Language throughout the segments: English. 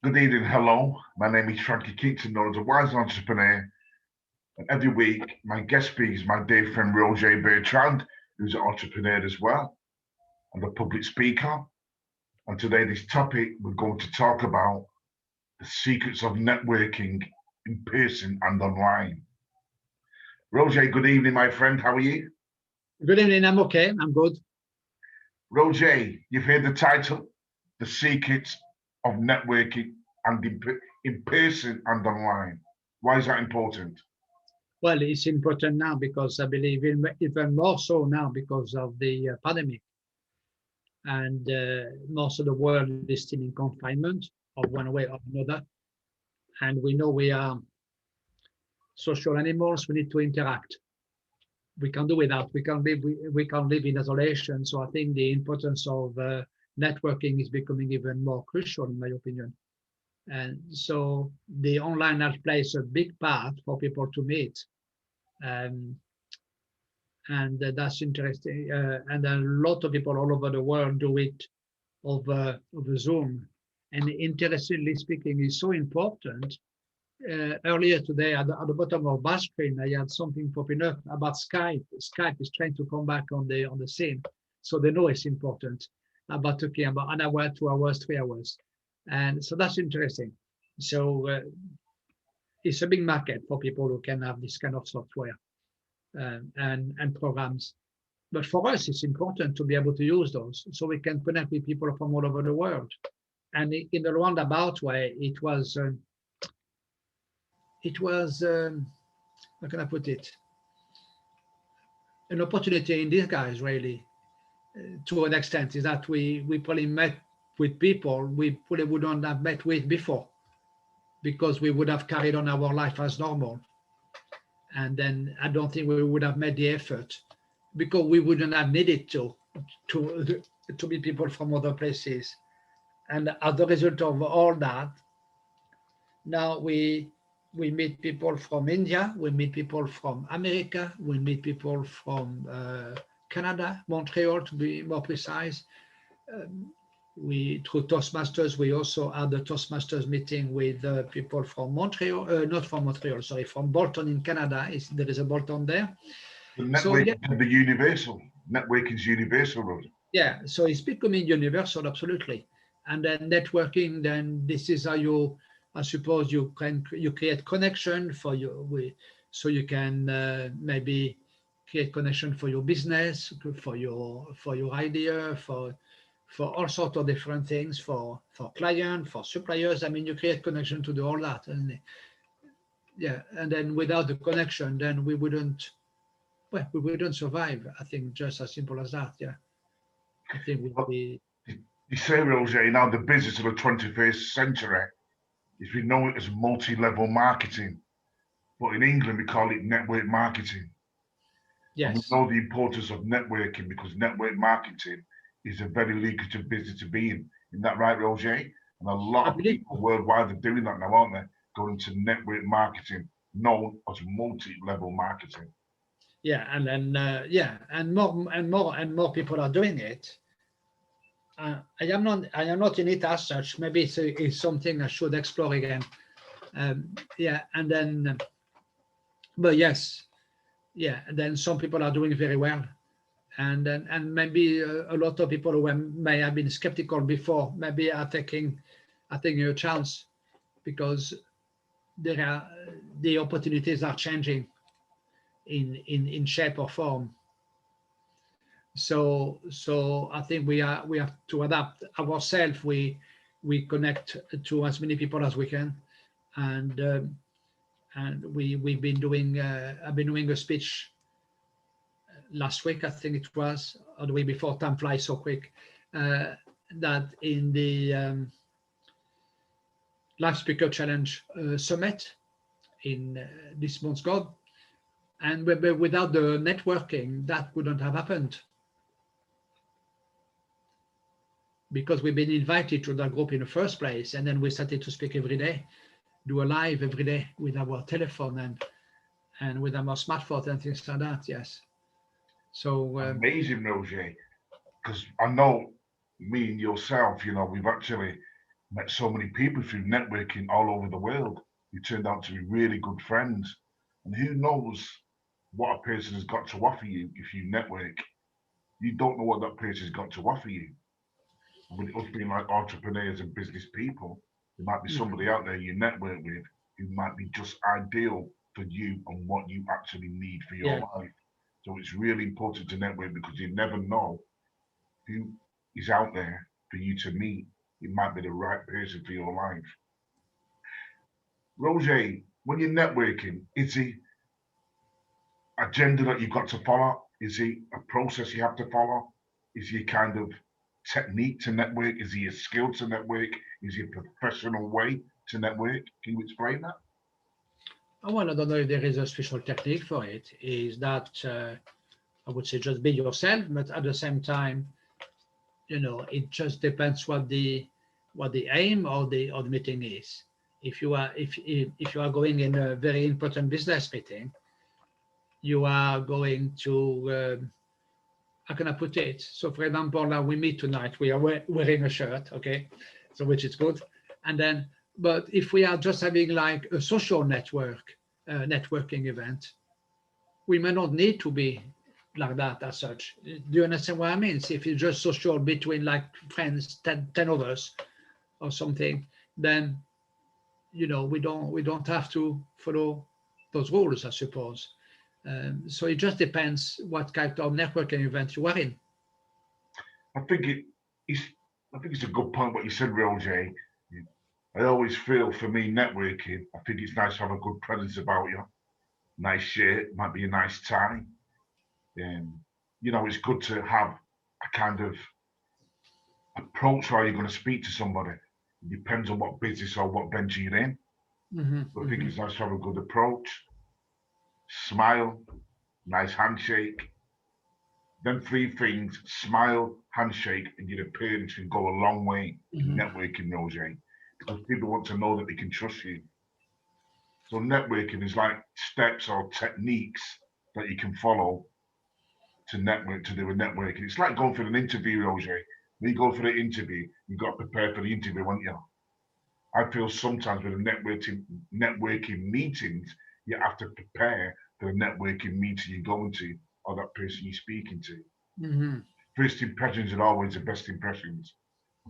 Good evening, hello. My name is Frankie Kington, known as a wise entrepreneur. And every week, my guest speaker is my dear friend Roger Bertrand, who's an entrepreneur as well and a public speaker. And today, this topic we're going to talk about the secrets of networking in person and online. Roger, good evening, my friend. How are you? Good evening. I'm okay. I'm good. Roger, you've heard the title, The Secrets of Networking and in person and online. Why is that important? Well, it's important now because I believe even more so now because of the pandemic, and most of the world is still in confinement of one way or another. And we know we are social animals. We need to interact. We can't do without. We can't live in isolation. So I think the importance of networking is becoming even more crucial, in my opinion. And so the online has plays a big part for people to meet. Um, and that's interesting. And a lot of people all over the world do it over Zoom. And interestingly speaking, is so important. Earlier today, at the bottom of my screen, I had something popping up about Skype. Skype is trying to come back on the scene, so they know it's important. About talking about an hour, 2 hours, 3 hours, and so that's interesting. So it's a big market for people who can have this kind of software and programs. But for us, it's important to be able to use those so we can connect with people from all over the world. And in the roundabout way, how can I put it? An opportunity in disguise, really, to an extent, is that we probably met with people we probably wouldn't have met with before because we would have carried on our life as normal. And then I don't think we would have made the effort because we wouldn't have needed to meet people from other places. And as a result of all that, now we meet people from India, we meet people from America, we meet people from Canada, Montreal to be more precise. We through Toastmasters, we also had the Toastmasters meeting with people from Montreal, not from Montreal, sorry, from Bolton in Canada. There is a Bolton there. The So yeah, networking, the universal. Networking is universal, Roger. yeah, so it's becoming universal, absolutely. And then networking, then this is how you, I suppose, you create connection for so you can maybe create connection for your business, for your idea, for all sorts of different things, for client, for suppliers. I mean, you create connection to do all that, and yeah, and then without the connection, then we wouldn't survive. I think just as simple as that. Yeah, I think we'd But be. you say, Roger, now the business of the 21st century is we know it as multi-level marketing, but in England we call it network marketing. And we Yes, know the importance of networking because network marketing is a very lucrative business to be in. Isn't that right, Roger? And a lot I of believe. people worldwide are doing that now, aren't they? Going into network marketing, known as multi-level marketing. Yeah, and then yeah, and more people are doing it. I am not in it as such. Maybe it's something I should explore again. Yeah, and then, but yes, yeah, and then some people are doing very well, and maybe a lot of people who may have been skeptical before maybe are taking a chance because there are the opportunities are changing in shape or form. So I think we have to adapt ourselves. We connect to as many people as we can, and we've been doing. I've been doing a speech last week, I think it was, or the week before. Time flies so quick. Uh, that in the Live Speaker Challenge Summit in this month's God, and without the networking, that wouldn't have happened because we've been invited to that group in the first place, and then we started to speak every day, do a live every day with our telephone and with our smartphone and things like that. Yes. So Amazing, Roger. Because I know me and yourself, we've actually Met so many people through networking all over the world who turned out to be really good friends. And who knows what a person has got to offer you if you network. You don't know what that person's got to offer you. And with us being like entrepreneurs and business people, there might be somebody out there you network with who might be just ideal for you and what you actually need for your Yeah. life. So it's really important to network because you never know who is out there for you to meet. It might be the right person for your life. Roger, when you're networking, is it agenda that you've got to follow? Is it a process you have to follow? Is it kind of technique to network? Is it a skill to network? Is it a professional way to network? Can you explain that? Well, I don't know if there is a special technique for it. Is that I would say just be yourself, but at the same time, it just depends what the aim of the meeting is. If you are going in a very important business meeting, you are going to how can I put it? So, for example, now we meet tonight. We are wearing a shirt, okay, so which is good. And then, but if we are just having like a social networking event, we may not need to be like that as such. Do you understand what I mean? So if it's just social between like friends, 10 of us or something, then we don't have to follow those rules, I suppose. So it just depends what kind of networking event you are in. I think it's I think it's a good point what you said, Roger. I always feel for me networking, I think it's nice to have a good presence about you. Nice shirt, might be a nice tie. It's good to have a kind of approach how you're going to speak to somebody. It depends on what business or what venture you're in. Hmm. But I think it's nice to have a good approach, smile, nice handshake. Them three things, smile, handshake, and your appearance can go a long way in Hmm. networking, Roger, because people want to know that they can trust you. So networking is like steps or techniques that you can follow to network, to do a networking. It's like going for an interview, Roger. When you go for the interview, you've got to prepare for the interview, won't you? I feel sometimes with the networking meetings, you have to prepare for the networking meeting you're going to or that person you're speaking to. Hmm. First impressions are always the best impressions.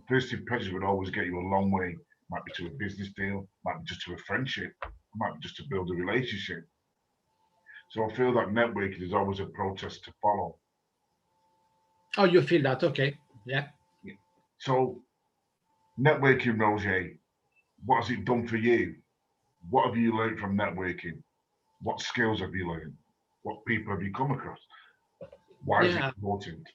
First impressions would always get you a long way. Might be to a business deal, might be just to a friendship, might be just to build a relationship. So I feel that networking is always a process to follow. Oh, you feel that? Okay. Yeah. Yeah. So networking, Roger, what has it done for you? What have you learned from networking? What skills have you learned? What people have you come across? Why is it Yeah. important?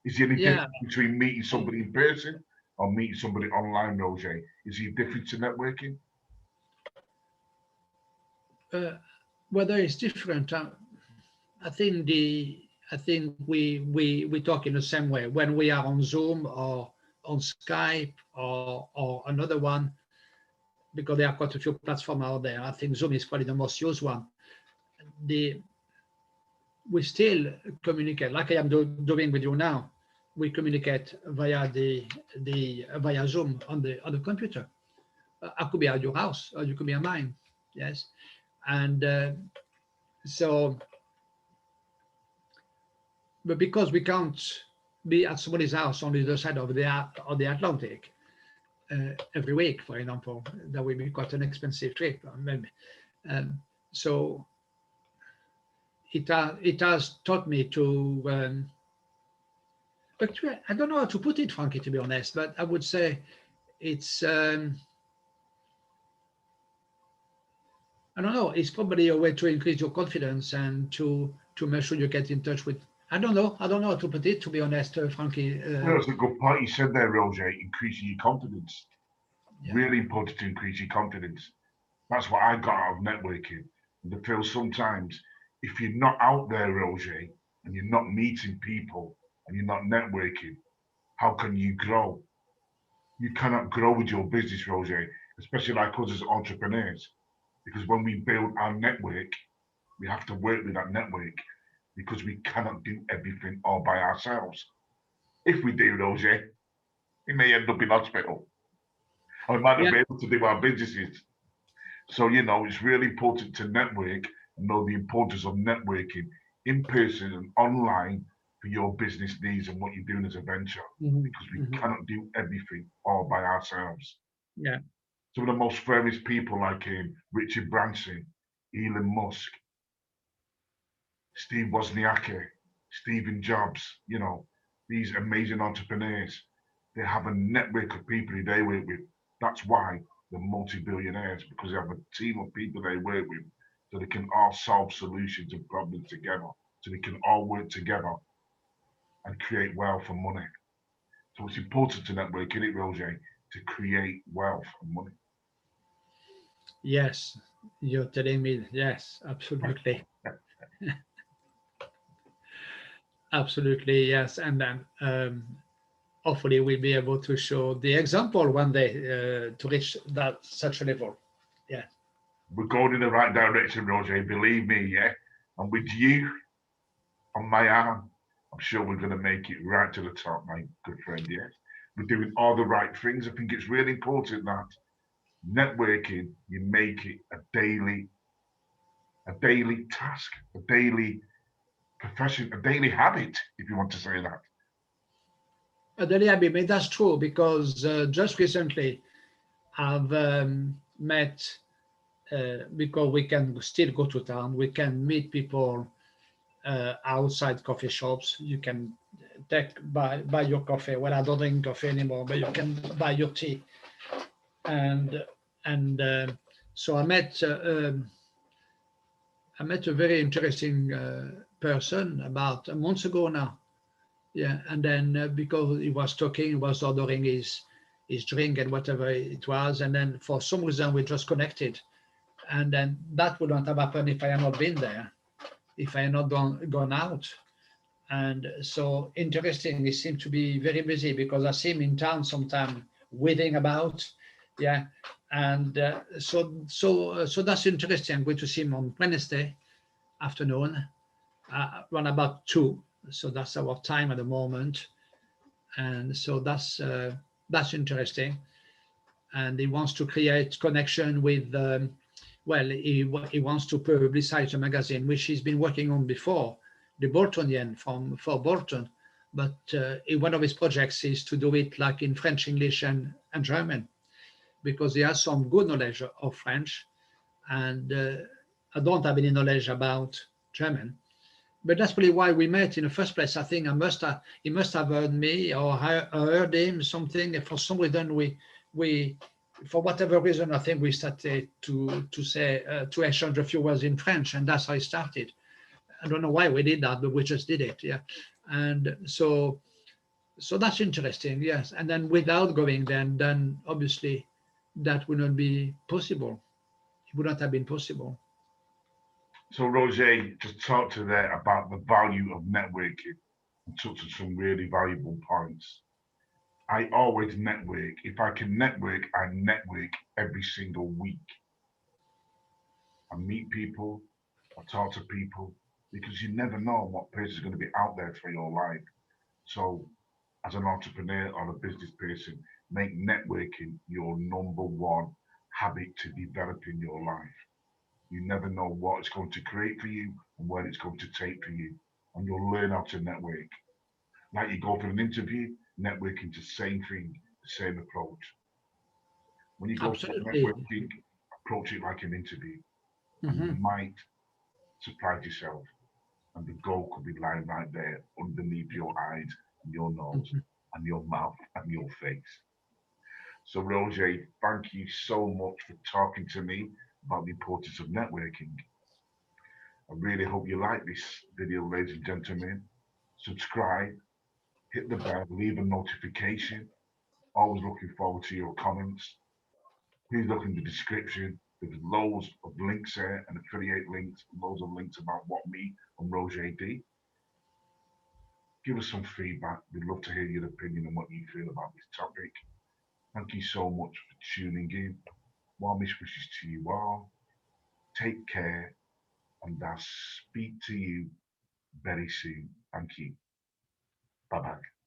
Is there any Yeah. difference between meeting somebody in person or meeting somebody online, Roger? Is there a difference to networking? Uh, Whether it's different, I think we talk in the same way when we are on Zoom or on Skype or another one, because there are quite a few platforms out there. I think Zoom is probably the most used one. The We still communicate like I am doing with you now. We communicate via Zoom on the computer. I could be at your house or you could be at mine. Yes, and so, but because we can't be at somebody's house on the other side of the Atlantic every week, for example, that would be quite an expensive trip, maybe. Um, so it has taught me to. But I don't know how to put it, Frankie, to be honest. But I would say it's. I don't know. It's probably a way to increase your confidence and to make sure you get in touch with. I don't know. I don't know how to put it, to be honest, Frankie. Well, that's a good point you said there, Roger. Increasing your confidence. Yeah. Really important to increase your confidence. That's what I got out of networking. And I feel sometimes if you're not out there, Roger, and you're not meeting people and you're not networking, how can you grow? You cannot grow with your business, Roger, especially like us as entrepreneurs. Because when we build our network, we have to work with that network because we cannot do everything all by ourselves. If we do, Roger, we may end up in hospital. I might not Yeah. be able to do our businesses. So, it's really important to network and know the importance of networking in person and online for your business needs and what you're doing as a venture, Mhm, because we mhm. cannot do everything all by ourselves. Yeah. Some of the most famous people like Richard Branson, Elon Musk, Steve Wozniacki, Stephen Jobs, these amazing entrepreneurs, they have a network of people who they work with. That's why they're multi-billionaires, because they have a team of people they work with, so they can all solve solutions and problems together, so they can all work together and create wealth and money. So it's important to network, isn't it, Roger, to create wealth and money. Yes. You're telling me, yes, absolutely. Absolutely, yes. And then hopefully we'll be able to show the example one day to reach that such a level. Yeah. We're going in the right direction, Roger, believe me, yeah? And with you on my arm, I'm sure we're going to make it right to the top, my good friend, yes? We're doing all the right things. I think it's really important that networking, you make it a daily task, a daily profession, a daily habit, if you want to say that. Adelia, I mean, that's true because just recently I've met, because we can still go to town, we can meet people outside coffee shops. You can buy your coffee. Well, I don't drink coffee anymore, but you can buy your tea. And and so I met a very interesting person about a month ago now. Yeah, and then because he was talking, he was ordering his drink and whatever it was, and then for some reason we just connected, and then that wouldn't have happened if I had not been there, if I had not gone out. And so interesting, he seemed to be very busy because I see him in town sometime waiting about. Yeah, and so that's interesting. I'm going to see him on Wednesday afternoon, around about 2. So that's our time at the moment, and so that's interesting. And he wants to create connection with. Well, he wants to publicize a magazine which he's been working on before, the Boltonian from for Bolton. But one of his projects is to do it like in French, English, and German, because he has some good knowledge of French, and I don't have any knowledge about German. But that's probably why we met in the first place. I think he must have heard me, or I heard him something. And for some reason, we for whatever reason, I think we started to say to exchange a few words in French, and that's how it started. I don't know why we did that, but we just did it. Yeah, and so that's interesting. Yes, and then without going, then obviously that would not be possible. It would not have been possible. So, Roger, just talk to there about the value of networking and touch on some really valuable points. I always network. If I can network, I network every single week. I meet people, I talk to people, because you never know what person is going to be out there for your life. So, as an entrepreneur or a business person, make networking your number one habit to develop in your life. You never know what it's going to create for you and where it's going to take for you. And you'll learn how to network. Like you go for an interview, networking is the same thing, the same approach. When you go for Absolutely. networking, approach it like an interview, and you Hmm. might surprise yourself. And the goal could be lying right there underneath your eyes and your nose Hmm. and your mouth and your face. So, Roger, thank you so much for talking to me about the importance of networking. I really hope you like this video, ladies and gentlemen. Subscribe, hit the bell, leave a notification. Always looking forward to your comments. Please look in the description. There's loads of links there and affiliate links, loads of links about what me and Roger D. Give us some feedback. We'd love to hear your opinion and what you feel about this topic. Thank you so much for tuning in. Warmest wishes to you all. Take care, and I'll speak to you very soon. Thank you. Bye bye.